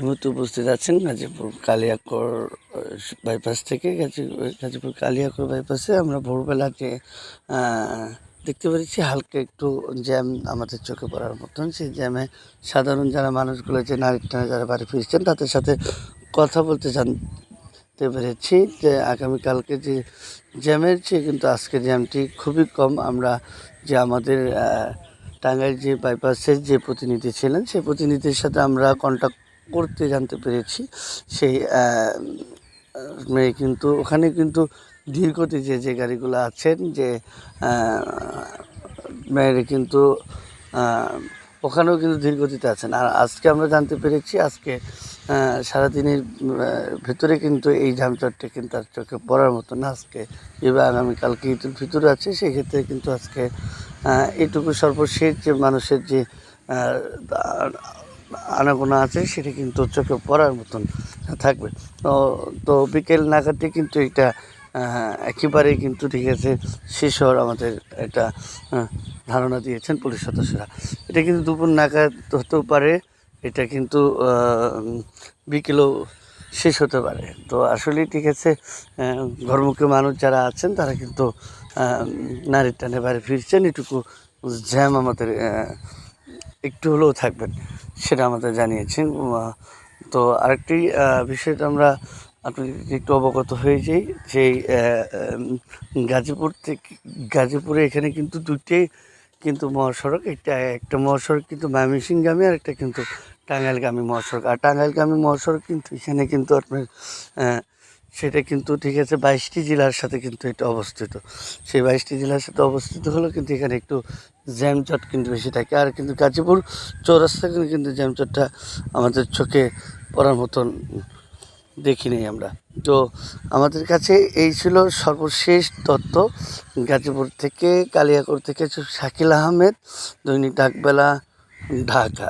মুহূর্তে উপস্থিত আছেন গাজীপুর কালিয়াকৈর বাইপাস থেকে। গাজীপুর কালিয়াকৈর বাইপাসে আমরা ভোরবেলা যে দেখতে পেরেছি হালকা একটু জ্যাম আমাদের চোখে পড়ার মতন। সেই জ্যামে সাধারণ যারা মানুষগুলো যে নারীর টানে যারা বাড়ি ফিরছেন তাদের সাথে কথা বলতে জানতে পেরেছি যে আগামীকালকে যে জ্যামের চেয়ে কিন্তু আজকে জ্যামটি খুবই কম। আমরা যে আমাদের টাঙ্গাইল যে বাইপাসের যে প্রতিনিধি ছিলেন সেই প্রতিনিধির সাথে আমরা কন্ট্যাক্ট করতে জানতে পেরেছি সেই মেয়ে কিন্তু ওখানে কিন্তু ধীরগতি যে গাড়িগুলো আছেন যে মেয়ের কিন্তু ওখানেও কিন্তু ধীরগতিতে আছেন। আর আজকে আমরা জানতে পেরেছি আজকে সারাদিনের ভেতরে কিন্তু এই যানজটটা কিন্তু আর চোখে পড়ার মতো না। আজকে এবার আগামীকালকে ঈদুল ফিতর আছে, সেই ক্ষেত্রে কিন্তু আজকে এইটুকু সর্বশেষ যে মানুষের যে আনাগোনা আছে সেটা কিন্তু চোখে পড়ার মতন থাকবে। তো বিকেল নাগাদে কিন্তু এটা একেবারেই কিন্তু ঠিক আছে শেষ হওয়ার আমাদের একটা ধারণা দিয়েছেন পুলিশ সদস্যরা। এটা কিন্তু দুপুর নাগাদ হতেও পারে, এটা কিন্তু বিকেলেও শেষ হতে পারে। তো আসলেই ঠিক আছে, ঘরমুখী মানুষ যারা আছেন তারা কিন্তু নারীর টানে বাড়ি ফিরছেন। এটুকু জ্যাম আমাদের একটু হলেও থাকবেন সেটা আমাদের জানিয়েছেন। তো আরেকটি বিষয়টা আমরা আপনাদের একটু অবগত হয়ে যাই যে গাজীপুরে এখানে কিন্তু দুইটাই কিন্তু মহাসড়ক। একটা মহাসড়ক কিন্তু ময়মনসিংহগামী আর একটা কিন্তু টাঙ্গাইলগামী মহাসড়ক। আর টাঙ্গাইলগামী মহাসড়ক কিন্তু এখানে কিন্তু আপনার সেটা কিন্তু ঠিক আছে 22টি জেলার সাথে কিন্তু এটা অবস্থিত। সেই 22টি জেলার সাথে অবস্থিত হলেও কিন্তু এখানে একটু জ্যামজট কিন্তু বেশি থাকে। আর কিন্তু গাজীপুর চৌরাস্তা কিন্তু জ্যামজটটা আমাদের চোখে পড়ার মতন দেখি নেই আমরা। তো আমাদের কাছে এই ছিল সর্বশেষ তথ্য গাজীপুর থেকে, কালিয়াকৈর থেকে শাকিল আহমেদ, দৈনিক ডাকবেলা, ঢাকা।